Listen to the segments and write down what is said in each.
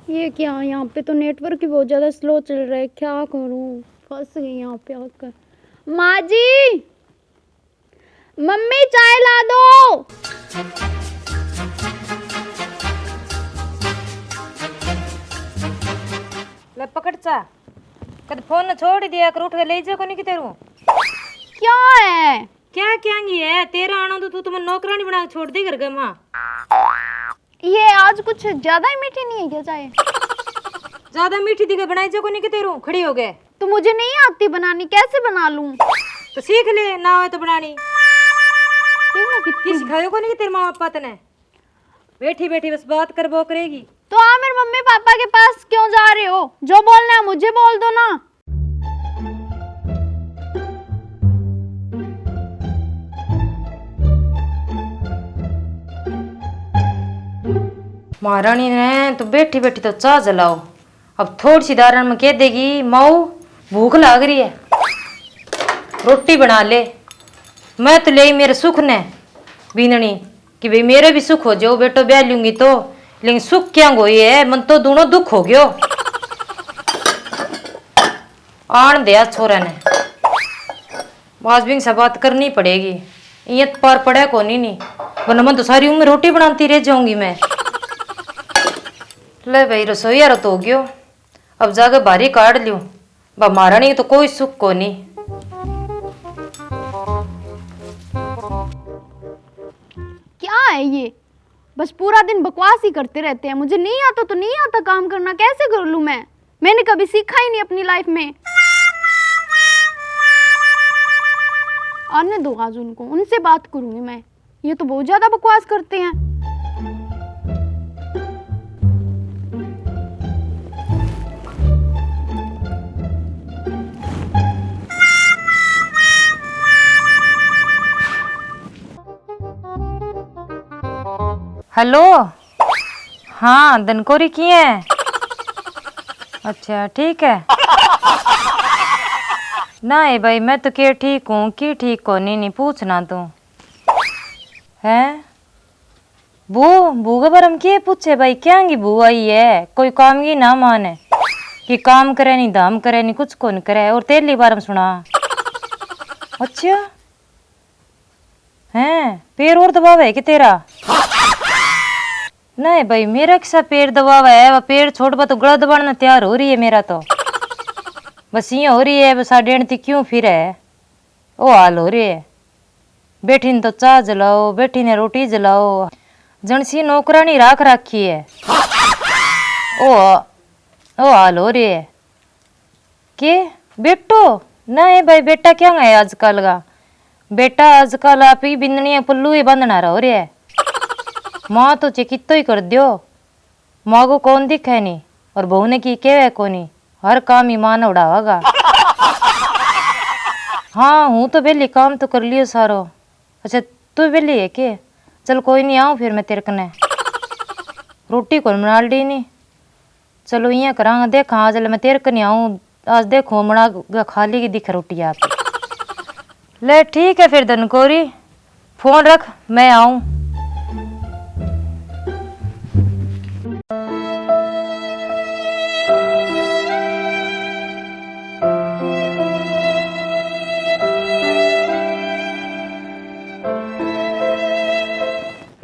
ये क्या, यहाँ पे तो नेटवर्क ही बहुत ज़्यादा स्लो चल रहा है, क्या करूँ, फंस गई यहाँ पे आकर। माँ जी, मम्मी चाय ला दो। ले पकड़ चा, कद फोन न छोड़ दिया कर, उठ के ले जा को नहीं कि तेरू क्या है? क्या क्या नहीं है तेरा आना तो तू मैं नौकरानी बना के छोड़ दे घर माँ। ये आज कुछ ज्यादा ही मीठी नहीं है क्या चाय? ज्यादा मीठी दिखे बनाई जा को नहीं कि तेरू खड़ी हो गए। तो मुझे नहीं आती बनानी, कैसे बना लूं? तो सीख ले, ना हो तो बनानी। कितनी सिखायो को नहीं कि तेरे माँ बापा तने बैठी बैठी बस बात कर वो करेगी। तो आप मेरे मम्मी पापा के पास क्यों जा रहे हो? जो बोलना है मुझे बोल दो ना। महारानी ने तो बैठी बैठी तो चाह जलाओ, अब थोड़ी सी दारण में कह देगी माऊ भूख लग रही है रोटी बना ले। मैं तो ले मेरे सुख ने बीननी कि भाई मेरे भी सुख हो जाओ बेटो ब्याह लूंगी तो, लेकिन सुख क्या गोई है, मन तो दोनों दुख हो गयो। आन दिया छोरा ने, वाजबिंग से बात करनी पड़ेगी, ये पार पड़े को नहीं वरना मैं तो सारी उम्र रोटी बनाती रह जाऊंगी मैं। ले भाई रसोईया रो तो हो गयो, अब जाके बारी काट लियो, बा महारानी तो कोई सुख को नहीं। क्या है ये, बस पूरा दिन बकवास ही करते रहते हैं। मुझे नहीं आता तो नहीं आता काम करना, कैसे कर लूं मैंने कभी सीखा ही नहीं अपनी लाइफ में। आने दो आज उनको, उनसे बात करूंगी मैं, ये तो बहुत ज्यादा बकवास करते हैं। हेलो, हाँ धनकोरी की है? अच्छा ठीक है ना है भाई, मैं तो क्या ठीक हूँ कि ठीक को नहीं पूछना तू है। बू के बारे में क्या पूछे भाई, क्या की बू आई है, कोई काम की ना माने कि काम करे नहीं धाम करे नहीं कुछ को नहीं करे, और तेरे बारे में सुना। अच्छा हैं, पैर और दबाव है कि तेरा? नहीं भाई मेरा कैसा पैर दबाव है, वह पैर छोड़ बा तो गला दबाना तैयार हो रही है मेरा तो, बस ये हो रही है बस डेढ़ती क्यों फिर है, वो हाल हो रही है। बैठी ने तो चाय जलाओ, बैठी ने रोटी जलाओ, जनसी नौकरानी राख रखी है, ओ हाल हो रही है। के बेटो नहीं भाई, बेटा क्या है आजकल का, बेटा आजकल आप ही बिंदनी पल्लू ही बंधना रह रही है। माँ तो चिकित्तो ही कर दियो, माँ को कौन दिखे नहीं, और बहू ने की के कोनी, हर काम ही माँ ने उड़ावागा। हाँ हूँ तो बेली, काम तो कर लियो सारो। अच्छा तू बेली है के? चल कोई नहीं, आऊँ फिर मैं तेरे कने रोटी को बना ली नहीं, चलो यहाँ करांगा देखा आज मैं तेरे कने आऊँ आज, देखो बना खाली की दिखे रोटी आप। ले ठीक है फिर धनकोरी, फोन रख मैं आऊँ।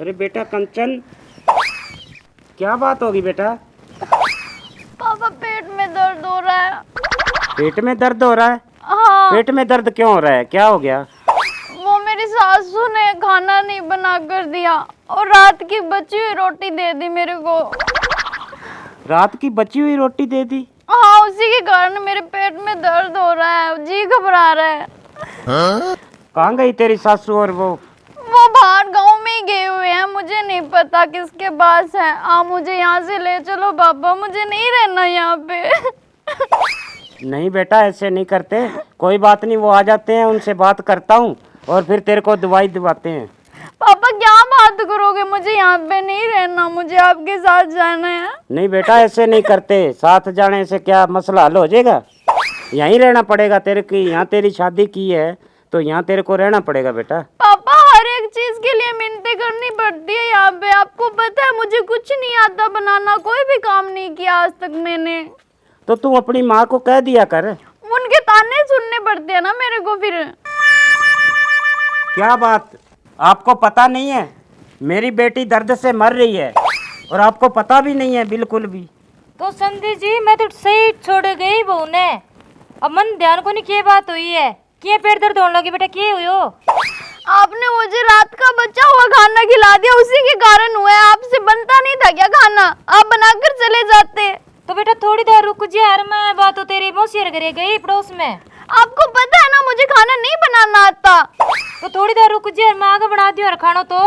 अरे बेटा कंचन, क्या बात होगी बेटा? पापा पेट में दर्द हो रहा है। पेट में दर्द हो रहा है? हाँ। पेट में दर्द क्यों हो रहा है, क्या हो गया? वो मेरी सासू ने खाना नहीं बना कर दिया और रात की बची हुई रोटी दे दी मेरे को। रात की बची हुई रोटी दे दी? हाँ, उसी के कारण मेरे पेट में दर्द हो रहा है, जी घबरा रहा है। कहाँ गई तेरी सासू और वो बाहर गांव में ही गए हुए हैं, मुझे नहीं पता किसके पास है। आप मुझे यहाँ से ले चलो पापा, मुझे नहीं रहना यहाँ पे। नहीं बेटा ऐसे नहीं करते, कोई बात नहीं, वो आ जाते हैं, उनसे बात करता हूँ और फिर तेरे को दवाई दिवाते हैं। पापा क्या बात करोगे, मुझे यहाँ पे नहीं रहना, मुझे आपके साथ जाना है। नहीं बेटा ऐसे नहीं करते, साथ जाने से क्या मसला हल हो जाएगा? यहीं रहना पड़ेगा तेरे की, यहाँ तेरी शादी की है तो यहाँ तेरे को रहना पड़ेगा बेटा। पापा हर एक चीज के लिए मिन्नतें करनी पड़ती है यहाँ पे। आपको पता है मुझे कुछ नहीं आता बनाना, कोई भी काम नहीं किया आज तक मैंने। तो तू अपनी माँ को कह दिया कर। उनके ताने सुनने पड़ते हैं ना मेरे को फिर। क्या बात, आपको पता नहीं है मेरी बेटी दर्द से मर रही है और आपको पता भी नहीं है बिल्कुल भी। तो संधि जी मैं तो सही छोड़ गई बहू ने, अब मन ध्यान को नहीं क्या बात हुई है, क्या पेट दर्द होने लगी बेटा, क्या हुई हो? आपने मुझे रात का बचा हुआ खाना खिला दिया, उसी के कारण हुआ है। आपसे बनता नहीं था क्या खाना? आप बनाकर चले जाते। तो बेटा थोड़ी देर रुक जा यार, मैं बात तो तेरी मौसी घर गई पड़ोस में। आपको पता है ना मुझे खाना नहीं बनाना आता। तो थोड़ी देर रुक जा, मैं आगे बना दी और खाना। तो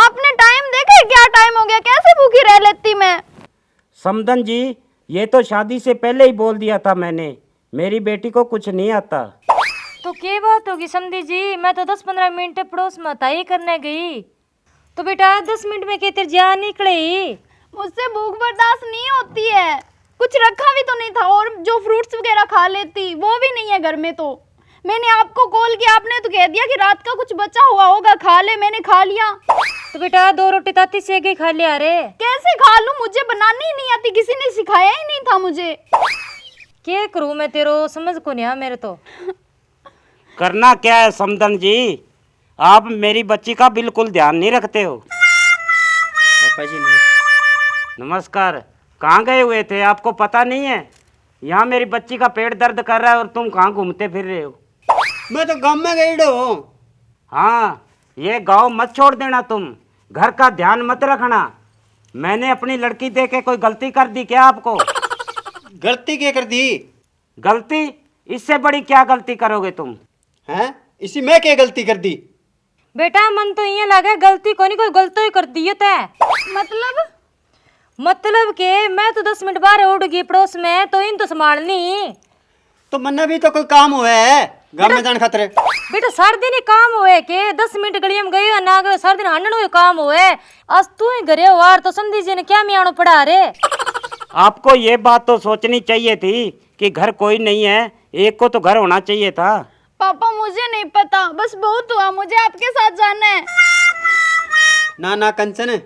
आपने टाइम देखा है क्या टाइम हो गया? कैसे भूखी रह लेती मैं। समधन जी, ये तो शादी से पहले ही बोल दिया था मैंने, मेरी बेटी को कुछ नहीं आता। तो क्या बात होगी समधी जी, मैं तो 10-15 मिनट पड़ोस में ताई करने गई, तो बेटा 10 मिनट में क्या तेरी जान निकली? मुझसे भूख बर्दाश्त नहीं होती है। कुछ रखा भी तो नहीं था, और जो फ्रूट्स वगैरह खा लेती वो भी नहीं है घर में। तो मैंने आपको कॉल किया, आपने तो कह दिया कि रात का कुछ बचा हुआ होगा, खा ले। मैंने खा लिया। तो बेटा 2 रोटी ताती से गई खा लिया रे। कैसे खा लूं? मुझे बनानी ही नहीं आती, किसी ने सिखाया ही नहीं था मुझे। क्या करूं मैं तेरो, समझ को नहीं आ मेरे तो। करना क्या है समधन जी, आप मेरी बच्ची का बिल्कुल ध्यान नहीं रखते हो। पापा जी नमस्कार। कहाँ गए हुए थे, आपको पता नहीं है? यहाँ मेरी बच्ची का पेट दर्द कर रहा है और तुम कहाँ घूमते फिर रहे हो? मैं तो गाँव में गई हूँ। हाँ, ये गांव मत छोड़ देना तुम, घर का ध्यान मत रखना। मैंने अपनी लड़की दे के कोई गलती कर दी क्या आपको? गलती क्या कर दी? गलती? इससे बड़ी क्या गलती करोगे तुम? हैं? इसी में क्या गलती कर दी? बेटा मन तो ये लगे गलती कोई गलती ही कर दी है। मतलब के मैं तो 10 मिनट बाहर उड़ गई पड़ोस में, तो इन तो संभालनी। तो मन्ना भी तो कोई काम हुआ है गाँव में जाने खातिर। बेटा सारे दिन ही काम हुए के 10 मिनट गली में गई ना गए, सारे दिन हंडन हुए काम हुए। आज तू ही घरे वार तो समझी जी ने क्या मियाणो पड़ा रे। आपको ये बात तो सोचनी चाहिए थी कि घर कोई नहीं है, एक को तो घर होना चाहिए था। पापा मुझे नहीं पता, बस बहुत हुआ, मुझे आपके साथ जाना है। ना कंचन,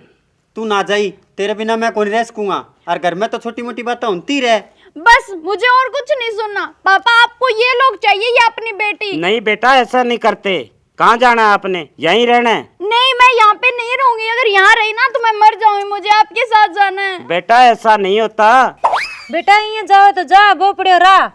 तू ना जाई, तेरे बिना मैं कौन रह सकूंगा, और घर में तो छोटी मोटी बातें होती रहे। बस मुझे और कुछ नहीं सुनना। पापा आपको ये लोग चाहिए या अपनी बेटी? नहीं बेटा, ऐसा नहीं करते। कहाँ जाना है आपने? यहीं रहना है? नहीं, मैं यहाँ पे नहीं रहूंगी। अगर यहाँ रही ना तो मैं मर जाऊंगी, मुझे आपके साथ जाना है। बेटा ऐसा नहीं होता। बेटा ये जाओ तो जा, वो पड़े रहा।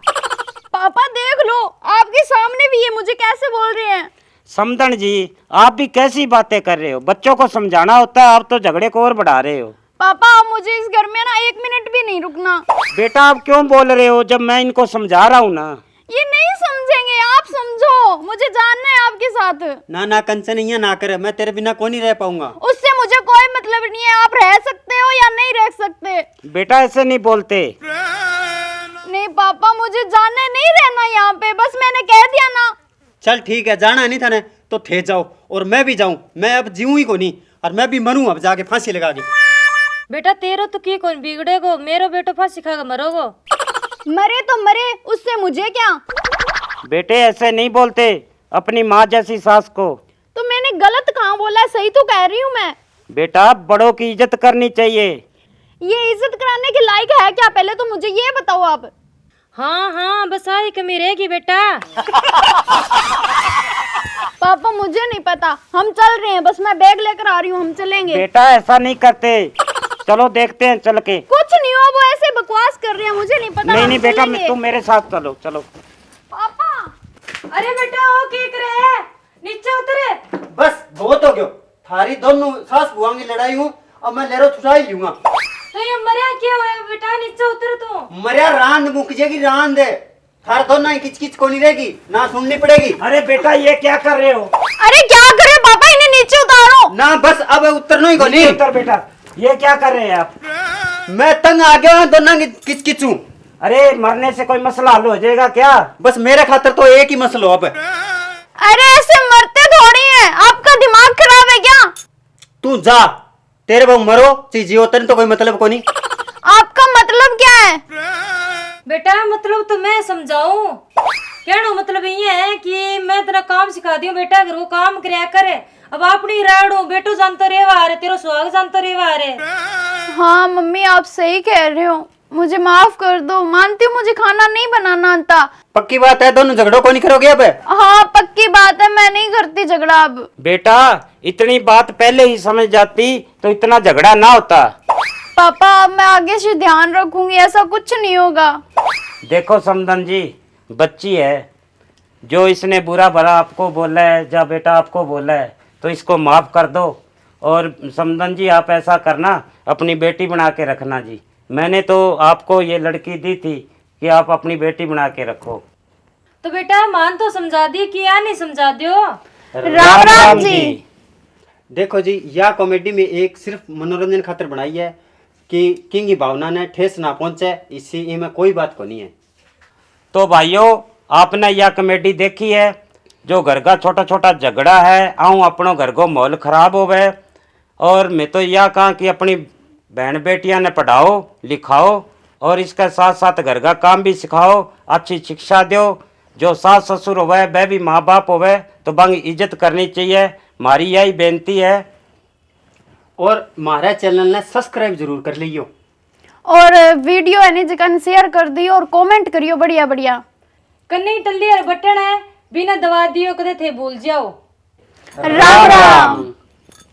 पापा देख लो, आपके सामने भी ये मुझे कैसे बोल रहे हैं। समधन जी, आप भी कैसी बातें कर रहे हो? बच्चों को समझाना होता है, आप तो झगड़े को और बढ़ा रहे हो। पापा आप मुझे इस घर में ना 1 मिनट भी नहीं रुकना। बेटा आप क्यों बोल रहे हो जब मैं इनको समझा रहा हूँ ना? ये नहीं समझेंगे, आप समझो, मुझे जानना है आपके साथ। ना कंचन ये ना करे, मैं तेरे बिना कौन ही रह पाऊंगा। उससे मुझे कोई मतलब नहीं है, आप रह सकते हो या नहीं रह सकते। बेटा ऐसे नहीं बोलते। नहीं पापा मुझे जाना नहीं रहना यहाँ पे, बस मैंने कह दिया ना। चल ठीक है, जाना नहीं था ना तो थे जाओ, और मैं भी जाऊं। मैं अब जीऊं ही को नहीं, और मैं भी मरूं अब जाके फांसी लगा के। बेटा तेरो तो की कौन बिगड़ेगो, मेरो बेटो फांसी खा के मरोगो। मरे तो मरे, उससे मुझे क्या। बेटे ऐसे नहीं बोलते अपनी माँ जैसी सास को। तो मैंने गलत कहाँ बोला है, सही तो कह रही हूँ मैं। बेटा बड़ों की इज्जत करनी चाहिए। ये इज्जत कराने के लायक है क्या? पहले तो मुझे ये बताओ आप। हाँ बस आई कमी रहेगी बेटा। पापा मुझे नहीं पता, हम चल रहे हैं, बस मैं बैग लेकर आ रही हूँ, हम चलेंगे। बेटा ऐसा नहीं करते, चलो देखते हैं चल के। कुछ नहीं हुआ, वो ऐसे बकवास कर रहे हैं, मुझे नहीं पता। नहीं बेटा, तुम मेरे साथ चलो। चलो पापा। अरे बेटा वो क्या करे, नीचे उतरे। बस बहुत हो गयो, थारी दोनों सास बुआ की लड़ाई हूँ, अब मैं लेरो छुड़ा ही लूंगा। तो ये मरिया क्या हुआ बेटा, नीचे उतर तू। मरिया रांद मुक जाएगी, रांद थार दोनों ही किच को नहीं रहेगी, ना सुननी पड़ेगी। अरे बेटा ये क्या कर रहे हो? अरे क्या कर रहे हो पापा, इन्हें नीचे उतारो ना बस अब उतरना ही को नहीं। उतर बेटा, ये क्या कर रहे हैं आप? मैं तंग आ गया हूँ, दोनों की किच हूँ। अरे मरने से कोई मसला हल हो जाएगा क्या? बस मेरे खातर तो एक ही मसला अब। अरे ऐसे मरते थोड़ी है, आपका दिमाग खराब है क्या? तू जा, तेरे बहु मरो चीजी होते तो कोई मतलब को नहीं। आपका मतलब क्या है? बेटा मतलब तो मैं समझाऊं, कहना मतलब ये है कि मैं तेरा काम सिखा दियो बेटा, अगर वो काम कराया करे अब अपनी राड़ो बेटो जानतो रे वारे, तेरो सुहाग जानतो रे वारे। हाँ मम्मी आप सही कह रहे हो, मुझे माफ कर दो। मानती हूँ मुझे खाना नहीं बनाना आता। पक्की बात है, दोनों झगड़ों को नहीं करोगे अब? हाँ पक्की बात है, मैं नहीं करती झगड़ा अब। बेटा इतनी बात पहले ही समझ जाती तो इतना झगड़ा ना होता। पापा अब मैं आगे से ध्यान रखूंगी, ऐसा कुछ नहीं होगा। देखो समदन जी, बच्ची है, जो इसने बुरा भला आपको बोला है या बेटा आपको बोला है तो इसको माफ़ कर दो। और समदन जी आप ऐसा करना, अपनी बेटी बना के रखना जी। मैंने तो आपको ये लड़की दी थी कि आप अपनी बेटी बना के रखो। तो बेटा मान तो समझा दी कि या नहीं समझा दियो? राम राम जी। देखो जी, यह कॉमेडी में एक सिर्फ मनोरंजन खातिर बनाई है कि किंग की भावना ने ठेस ना पहुंचे, इसी में कोई बात को नहीं है। तो भाइयों आपने यह कॉमेडी देखी है, जो घर का छोटा छोटा झगड़ा है आऊँ अपनों घर को माहौल खराब होवे। और मैं तो यह कहा कि अपनी बहन बेटियां ने पढ़ाओ लिखाओ और इसके साथ साथ घर का काम भी सिखाओ, अच्छी शिक्षा दो। जो सास ससुर होवे वह भी माँ बाप होवे तो बंग इज्जत करनी चाहिए, हमारी यही बेनती है। और हमारे चैनल ने सब्सक्राइब जरूर कर लियो और वीडियो है नहीं जगह शेयर कर दियो और कमेंट करियो बढ़िया बढ़िया। कन्नी टल्ली और बटन है, बिना दवा दियो कदे थे भूल जाओ। राम राम।